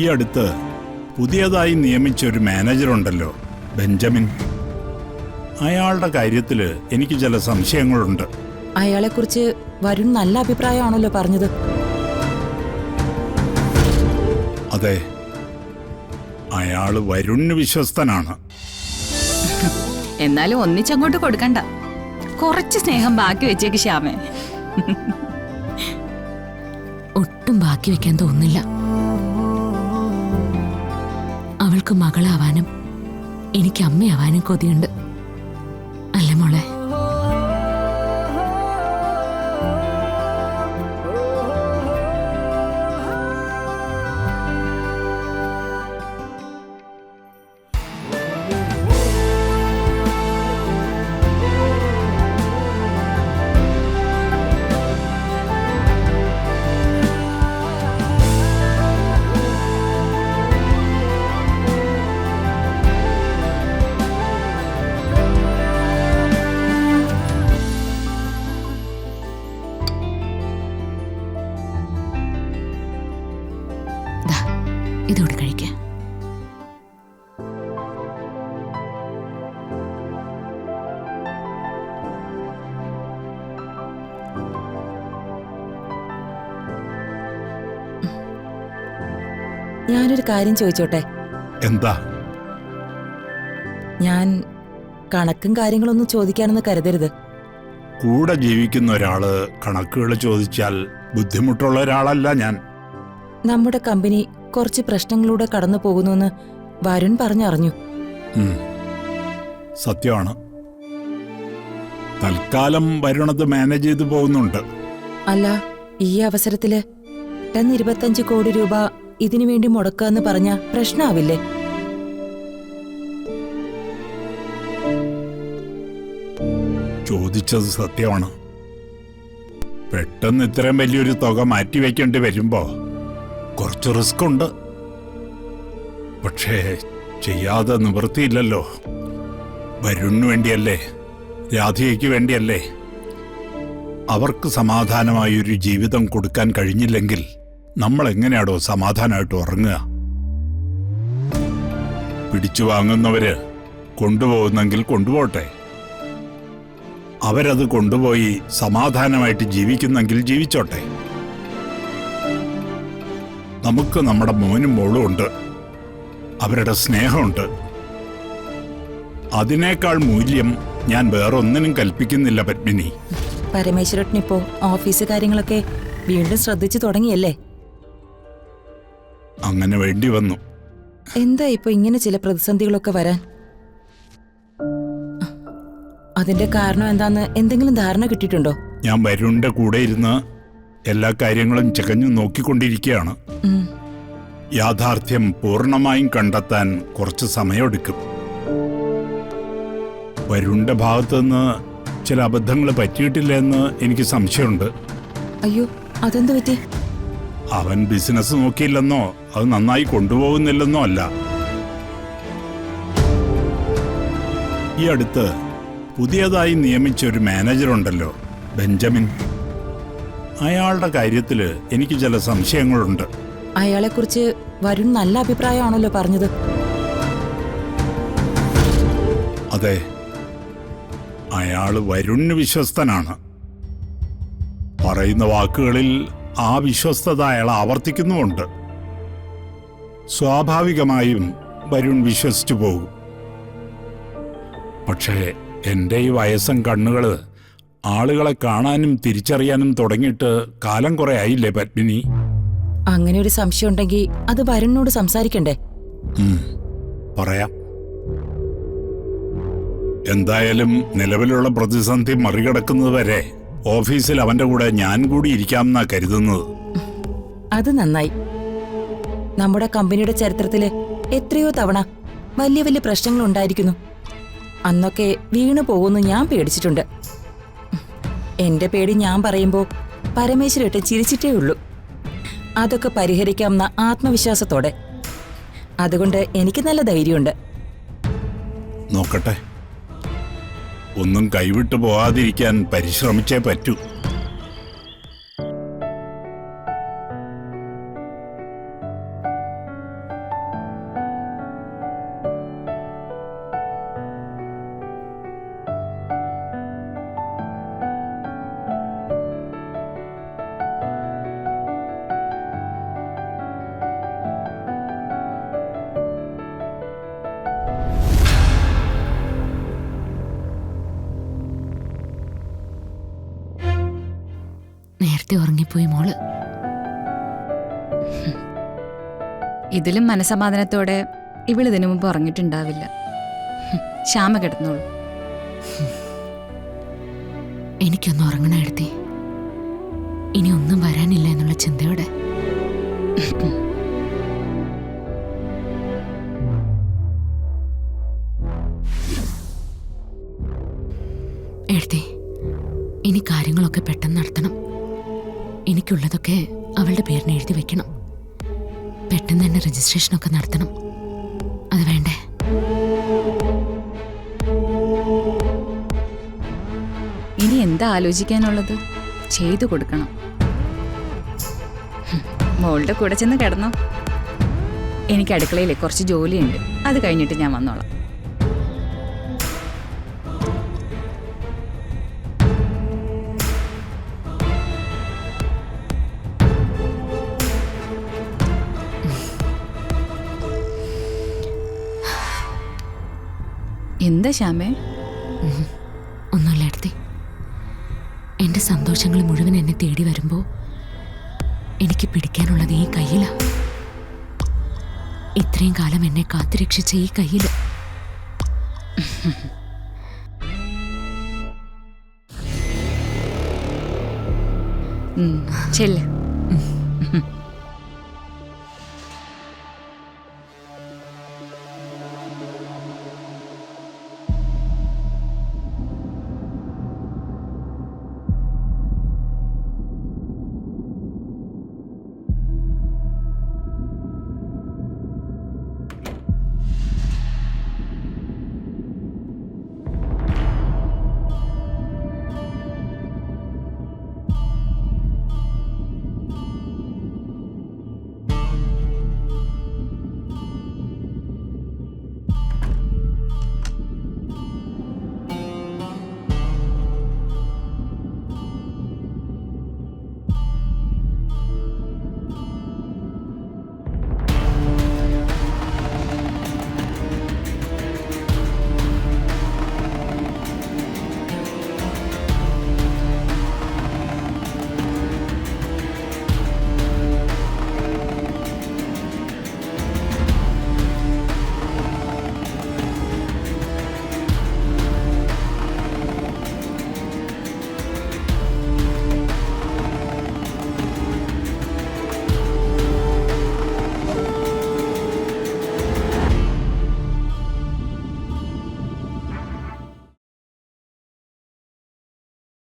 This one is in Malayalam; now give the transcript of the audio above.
ഈ അടുത്ത് പുതിയതായി നിയമിച്ച ഒരു മാനേജറുണ്ടല്ലോ, ബെഞ്ചമിൻ. അയാളുടെ കാര്യത്തിൽ എനിക്ക് ചില സംശയങ്ങളുണ്ട്. അയാളെക്കുറിച്ച് വരുൺ നല്ല അഭിപ്രായമാണല്ലോ പറഞ്ഞത്. അതെ, അയാള് വരുണിന് വിശ്വസ്തനാണ്. എന്നാലും ഒന്നിച്ചങ്ങോട്ട് കൊടുക്കണ്ട. കുറച്ച് സ്നേഹം ബാക്കി വെച്ചേക്ക് ശ്യാമേ. ഒട്ടും ബാക്കി വെക്കാൻ തോന്നില്ല. അവൾക്ക് മകളാവാനും എനിക്ക് അമ്മയാവാനും കൊതിയുണ്ട്. അല്ല മോളെ? ഇതോട് കഴിക്കാം. ഞാനൊരു കാര്യം ചോദിച്ചോട്ടെ? എന്താ? ഞാൻ കണക്കും കാര്യങ്ങളൊന്നും ചോദിക്കാനെന്ന് കരുതരുത്. കൂടെ ജീവിക്കുന്ന ഒരാള് കണക്കുകൾ ചോദിച്ചാൽ ബുദ്ധിമുട്ടുള്ള ഒരാളല്ല ഞാൻ. നമ്മുടെ കമ്പനി കുറച്ച് പ്രശ്നങ്ങളിലൂടെ കടന്നു പോകുന്നുവെന്ന് വരുൺ പറഞ്ഞറിഞ്ഞു. സത്യമാണ്. തൽക്കാലം വരുണത് മാനേജ് ചെയ്തു പോകുന്നുണ്ട്. അല്ല, ഈ അവസരത്തില് 25 കോടി രൂപ ഇതിനു വേണ്ടി മുടക്കാന്ന് പറഞ്ഞ പ്രശ്നമാവില്ലേ? ചോദിച്ചത് സത്യമാണ്. പെട്ടെന്ന് ഇത്രയും വലിയൊരു തുക മാറ്റിവെക്കേണ്ടി വരുമ്പോ കുറച്ച് റിസ്ക് ഉണ്ട്. പക്ഷേ ചെയ്യാതെ നിവൃത്തിയില്ലല്ലോ. വരുണിന് വേണ്ടിയല്ലേ, രാധികയ്ക്ക് വേണ്ടിയല്ലേ. അവർക്ക് സമാധാനമായൊരു ജീവിതം കൊടുക്കാൻ കഴിഞ്ഞില്ലെങ്കിൽ നമ്മൾ എങ്ങനെയാടോ സമാധാനമായിട്ട് ഉറങ്ങുക? പിടിച്ചു വാങ്ങുന്നവര് കൊണ്ടുപോകുന്നെങ്കിൽ കൊണ്ടുപോട്ടെ. അവരത് കൊണ്ടുപോയി സമാധാനമായിട്ട് ജീവിക്കുന്നെങ്കിൽ ജീവിച്ചോട്ടെ. നമുക്ക് നമ്മുടെ മോനും മോളും ഉണ്ട്, അവരുടെ സ്നേഹമുണ്ട്. അതിനേക്കാൾ മൂല്യം ഞാൻ വേറൊന്നിനും കൽപ്പിക്കുന്നില്ല പത്മിനി. പരമേശ്വരനിപ്പോ ഓഫീസ് കാര്യങ്ങളൊക്കെ വീണ്ടും ശ്രദ്ധിച്ചു തുടങ്ങിയല്ലേ? അങ്ങനെ വേണ്ടി വന്നു. എന്താ ഇപ്പൊ ഇങ്ങനെ ചില പ്രതിസന്ധികളൊക്കെ വരാൻ? അതിന്റെ കാരണം എന്താന്ന് എന്തെങ്കിലും ധാരണ കിട്ടിയിട്ടുണ്ടോ? ഞാൻ വരുണിന്റെ കൂടെ ഇരുന്ന് എല്ലാ കാര്യങ്ങളും ചകഞ്ഞു നോക്കിക്കൊണ്ടിരിക്കുകയാണ്. യാഥാർത്ഥ്യം പൂർണ്ണമായും കണ്ടെത്താൻ കുറച്ച് സമയമെടുക്കും. വരുണിന്റെ ഭാഗത്തുനിന്ന് ചില അബദ്ധങ്ങൾ പറ്റിയിട്ടില്ല എന്ന് എനിക്ക് സംശയമുണ്ട്. അയ്യോ, അതെന്ത് പറ്റി? അവൻ ബിസിനസ് നോക്കിയില്ലെന്നോ അത് നന്നായി കൊണ്ടുപോകുന്നില്ലെന്നോ അല്ല. ഈ അടുത്ത് പുതിയതായി നിയമിച്ച ഒരു മാനേജറുണ്ടല്ലോ, ബെഞ്ചമിൻ. അയാളുടെ കാര്യത്തിൽ എനിക്ക് ചില സംശയങ്ങളുണ്ട്. അയാളെക്കുറിച്ച് വരുൺ നല്ല അഭിപ്രായമാണല്ലോ പറഞ്ഞത്. അതെ, അയാള് വരുണിന് വിശ്വസ്തനാണ്. പറയുന്ന വാക്കുകളിൽ ആ വിശ്വസ്തത അയാൾ ആവർത്തിക്കുന്നുമുണ്ട്. സ്വാഭാവികമായും വരുൺ വിശ്വസിച്ചു പോകും. പക്ഷേ എൻ്റെ ഈ വയസ്സൻ കണ്ണുകള് ആളുകളെ കാണാനും തിരിച്ചറിയാനും തുടങ്ങിയിട്ട് കാലം കുറെ ആയില്ലേ പത്മിനി? അങ്ങനെ ഒരു സംശയം ഉണ്ടെങ്കിൽ അത് വരുണിനോട് സംസാരിക്കണ്ടേ? പറയാം. എന്തായാലും നിലവിലുള്ള പ്രതിസന്ധി മറികടക്കുന്നത് വരെ ഓഫീസിൽ അവന്റെ കൂടെ ഞാൻ കൂടി ഇരിക്കാമെന്നാ കരുതുന്നത്. അത് നന്നായി. നമ്മുടെ കമ്പനിയുടെ ചരിത്രത്തില് എത്രയോ തവണ വലിയ വലിയ പ്രശ്നങ്ങൾ ഉണ്ടായിരിക്കുന്നു. അന്നൊക്കെ വീണു പോകുന്നു ഞാൻ പേടിച്ചിട്ടുണ്ട്. എന്റെ പേടി ഞാൻ പറയുമ്പോ പരമേശ്വരട്ട് ചിരിച്ചിട്ടേ ഉള്ളൂ. അതൊക്കെ പരിഹരിക്കാമെന്ന ആത്മവിശ്വാസത്തോടെ. അതുകൊണ്ട് എനിക്ക് നല്ല ധൈര്യമുണ്ട്. നോക്കട്ടെ, ഒന്നും കൈവിട്ടു പോകാതിരിക്കാൻ പരിശ്രമിച്ചേ പറ്റൂ. നേരത്തെ ഉറങ്ങിപ്പോയി മോള്. ഇതിലും മനസമാധാനത്തോടെ ഇവളിതിനു മുമ്പ് ഉറങ്ങിയിട്ടുണ്ടാവില്ല. ശ്യാമ കിടന്നോളൂ. എനിക്കൊന്ന് ഉറങ്ങണ എടുത്തി. ഇനി ഒന്നും വരാനില്ല എന്നുള്ള ചിന്തയോടെ. എഴുതി ഇനി കാര്യങ്ങളൊക്കെ പെട്ടെന്ന് നടത്തണം. എനിക്കുള്ളതൊക്കെ അവളുടെ പേരിന് എഴുതി വെക്കണം. പെട്ടെന്ന് തന്നെ രജിസ്ട്രേഷനൊക്കെ നടത്തണം. അത് വേണ്ടേ? ഇനി എന്താ ആലോചിക്കാനുള്ളത്? ചെയ്തു കൊടുക്കണം. മോളുടെ കൂടെ ചെന്ന് കിടന്നോ. എനിക്ക് അടുക്കളയിൽ കുറച്ച് ജോലിയുണ്ട്. അത് കഴിഞ്ഞിട്ട് ഞാൻ വന്നോളാം. എന്താ ശ്യാമേ? ഒന്നുമില്ല എടുത്തി. എൻ്റെ സന്തോഷങ്ങൾ മുഴുവൻ എന്നെ തേടി വരുമ്പോൾ എനിക്ക് പിടിക്കാനുള്ളത് ഈ കയ്യിലാ. ഇത്രയും കാലം എന്നെ കാത്തുരക്ഷിച്ച ഈ കയ്യിൽ. ചെല്ല്.